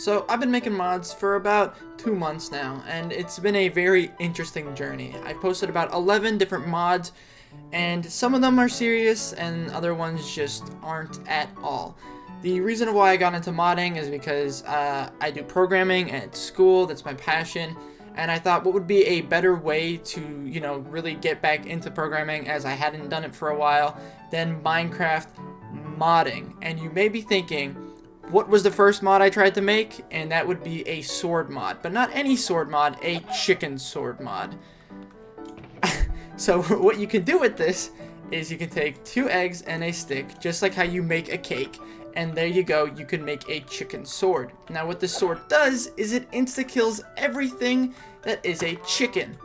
So I've been making mods for about 2 months now, and it's been a very interesting journey. I've posted about 11 different mods, and some of them are serious and other ones just aren't at all. The reason why I got into modding is because I do programming at school, that's my passion, and I thought what would be a better way to, really get back into programming, as I hadn't done it for a while, than Minecraft modding. And you may be thinking, what was the first mod I tried to make? And that would be a sword mod, but not any sword mod, a chicken sword mod. So what you can do with this is you can take 2 eggs and a stick, just like how you make a cake, and there you go, you can make a chicken sword. Now what this sword does is it insta-kills everything that is a chicken.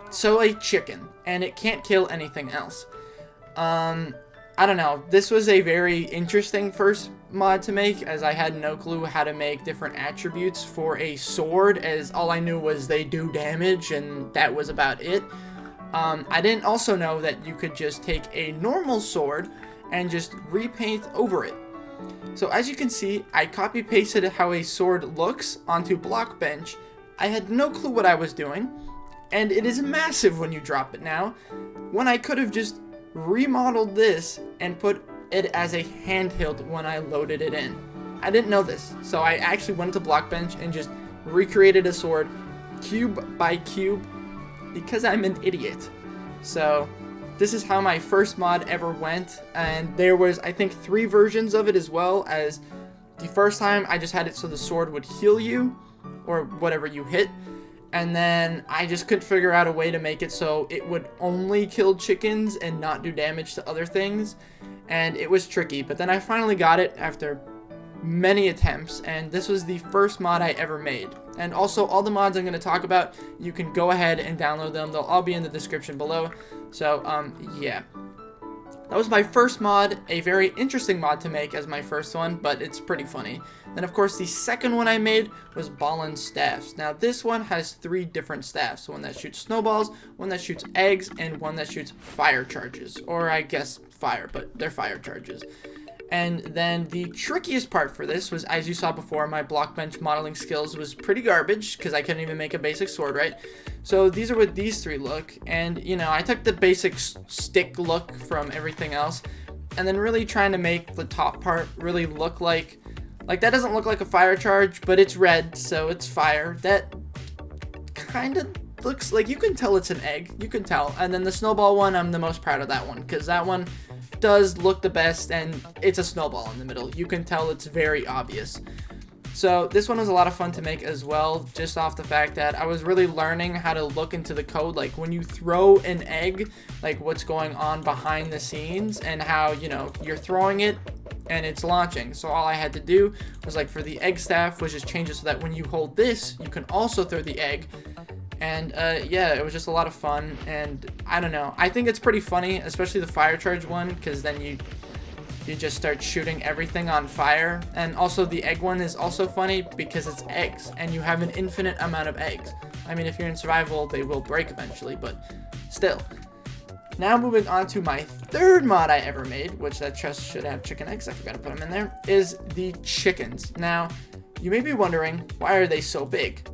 So a chicken, and it can't kill anything else. I don't know, this was a very interesting first mod to make, as I had no clue how to make different attributes for a sword, as all I knew was they do damage, and that was about it. I didn't also know that you could just take a normal sword and just repaint over it. So as you can see, I copy pasted how a sword looks onto Blockbench. I had no clue what I was doing, and it is massive when you drop it now, when I could have just remodeled this and put it as a handheld when I loaded it in. I didn't know this, so I actually went to Blockbench and just recreated a sword cube by cube because I'm an idiot. So this is how my first mod ever went, and there was, I think, 3 versions of it, as well as the first time I just had it so the sword would heal you or whatever you hit. And then I just couldn't figure out a way to make it so it would only kill chickens and not do damage to other things. And it was tricky, but then I finally got it after many attempts, and this was the first mod I ever made. And also, all the mods I'm going to talk about, you can go ahead and download them. They'll all be in the description below. So, yeah. That was my first mod, a very interesting mod to make as my first one, but it's pretty funny. Then of course the second one I made was Ballin Staffs. Now this one has 3 different staffs, one that shoots snowballs, one that shoots eggs, and one that shoots fire charges. Or I guess fire, but they're fire charges. And then the trickiest part for this was, as you saw before, my Blockbench modeling skills was pretty garbage, because I couldn't even make a basic sword right. So these are what these 3 look, and I took the basic stick look from everything else, and then really trying to make the top part really look like that doesn't look like a fire charge, but it's red, so it's fire. That kind of looks like, you can tell it's an egg, you can tell. And then the snowball one, I'm the most proud of that one, because that one does look the best, and it's a snowball in the middle. You can tell it's very obvious. So this one was a lot of fun to make as well, just off the fact that I was really learning how to look into the code, like when you throw an egg, like what's going on behind the scenes, and how, you're throwing it and it's launching. So all I had to do was, like, for the egg staff, was just change it so that when you hold this, you can also throw the egg. And yeah, it was just a lot of fun, and I don't know, I think it's pretty funny, especially the fire charge one, because then you just start shooting everything on fire. And also the egg one is also funny because it's eggs, and you have an infinite amount of eggs. I mean, if you're in survival, they will break eventually, but still. Now moving on to my 3rd mod I ever made, which that chest should have chicken eggs, I forgot to put them in there, is the chickens. Now, you may be wondering, why are they so big?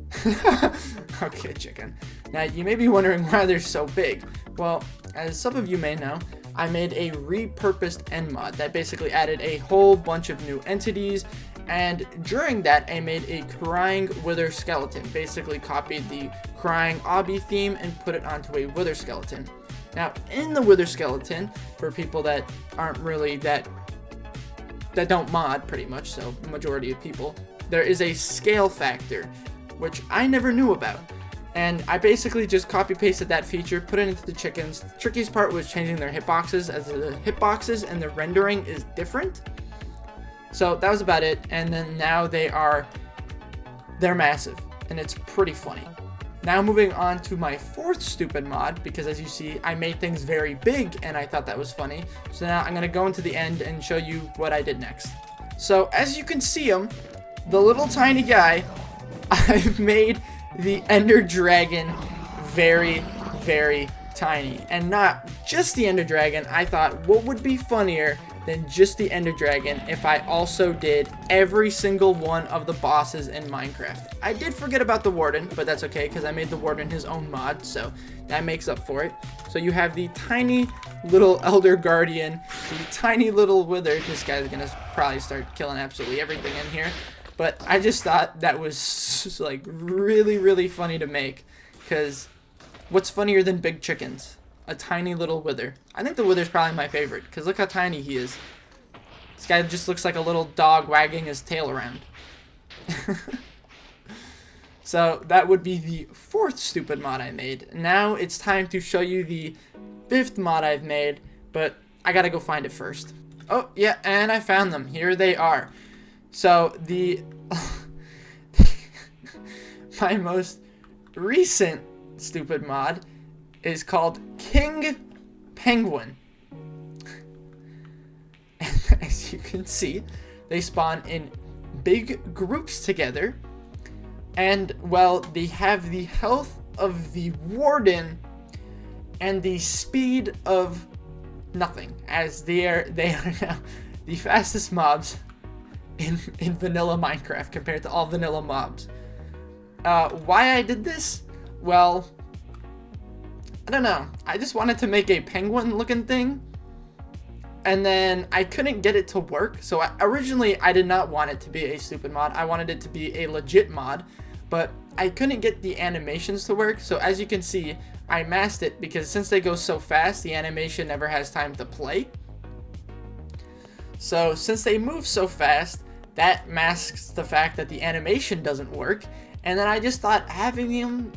Okay, chicken. Now, you may be wondering why they're so big. Well, as some of you may know, I made a repurposed end mod that basically added a whole bunch of new entities, and during that, I made a crying wither skeleton. Basically copied the crying obby theme and put it onto a wither skeleton. Now, in the wither skeleton, for people that aren't really that don't mod, pretty much, so the majority of people, there is a scale factor, which I never knew about. And I basically just copy pasted that feature, put it into the chickens. The trickiest part was changing their hitboxes, as the hitboxes and the rendering is different. So that was about it. And then now they're massive, and it's pretty funny. Now moving on to my 4th stupid mod, because as you see, I made things very big and I thought that was funny. So now I'm going to go into the end and show you what I did next. So as you can see him, the little tiny guy, I've made the Ender Dragon very, very tiny. And not just the Ender Dragon, I thought what would be funnier than just the Ender Dragon if I also did every single one of the bosses in Minecraft. I did forget about the Warden, but that's okay because I made the Warden his own mod, so that makes up for it. So you have the tiny little Elder Guardian, the tiny little Wither. This guy's gonna probably start killing absolutely everything in here. But I just thought that was like really funny to make, because what's funnier than big chickens? A tiny little Wither. I think the Wither's probably my favorite, because look how tiny he is. This guy just looks like a little dog wagging his tail around. So that would be the 4th stupid mod I made. Now it's time to show you the 5th mod I've made, but I gotta go find it first. Oh, yeah, and I found them. Here they are. So the my most recent stupid mod is called King Penguin. And as you can see, they spawn in big groups together. And, well, they have the health of the Warden and the speed of nothing, as they are now the fastest mobs in vanilla Minecraft compared to all vanilla mobs. Why I did this? Well, I don't know. I just wanted to make a penguin looking thing, and then I couldn't get it to work. So originally I did not want it to be a stupid mod. I wanted it to be a legit mod, but I couldn't get the animations to work. So as you can see, I masked it because since they go so fast, the animation never has time to play. So since they move so fast, that masks the fact that the animation doesn't work. And then I just thought having them,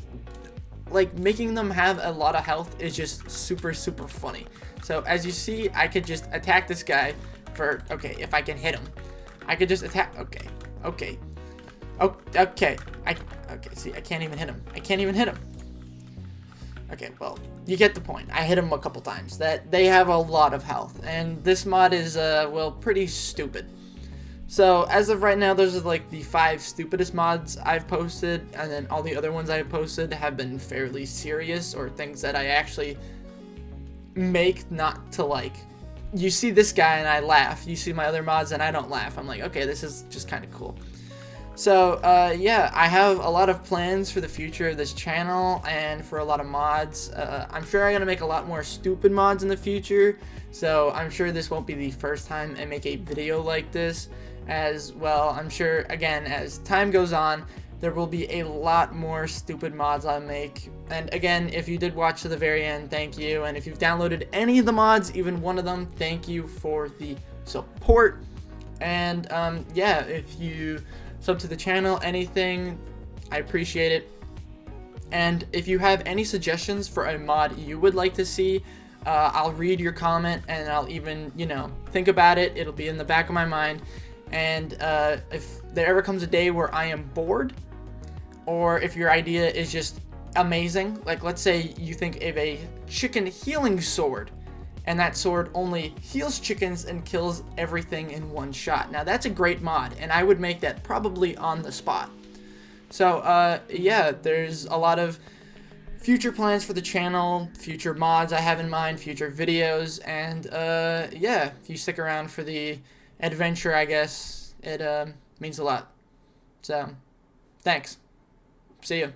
like making them have a lot of health, is just super funny. So as you see, I could just attack this guy for, okay, if I can hit him. I could just attack, okay. Oh, okay, see, I can't even hit him. Okay, well, you get the point. I hit him a couple times. That they have a lot of health, and this mod is, well, pretty stupid. So, as of right now, those are like the 5 stupidest mods I've posted, and then all the other ones I've posted have been fairly serious, or things that I actually make not to like. You see this guy and I laugh. You see my other mods and I don't laugh. I'm like, okay, this is just kind of cool. So, yeah, I have a lot of plans for the future of this channel and for a lot of mods. I'm sure I'm going to make a lot more stupid mods in the future, so I'm sure this won't be the first time I make a video like this. As well, I'm sure, again, as time goes on, there will be a lot more stupid mods I'll make. And again, if you did watch to the very end, thank you. And if you've downloaded any of the mods, even one of them, thank you for the support. And, yeah, if you sub to the channel, anything, I appreciate it. And if you have any suggestions for a mod you would like to see, I'll read your comment, and I'll even, you know, think about it. It'll be in the back of my mind. And if there ever comes a day where I am bored, or if your idea is just amazing, like let's say you think of a chicken healing sword, and that sword only heals chickens and kills everything in one shot. Now that's a great mod, and I would make that probably on the spot. So yeah, there's a lot of future plans for the channel, future mods I have in mind, future videos, and yeah, if you stick around for the adventure, I guess, it means a lot. So, thanks. See ya.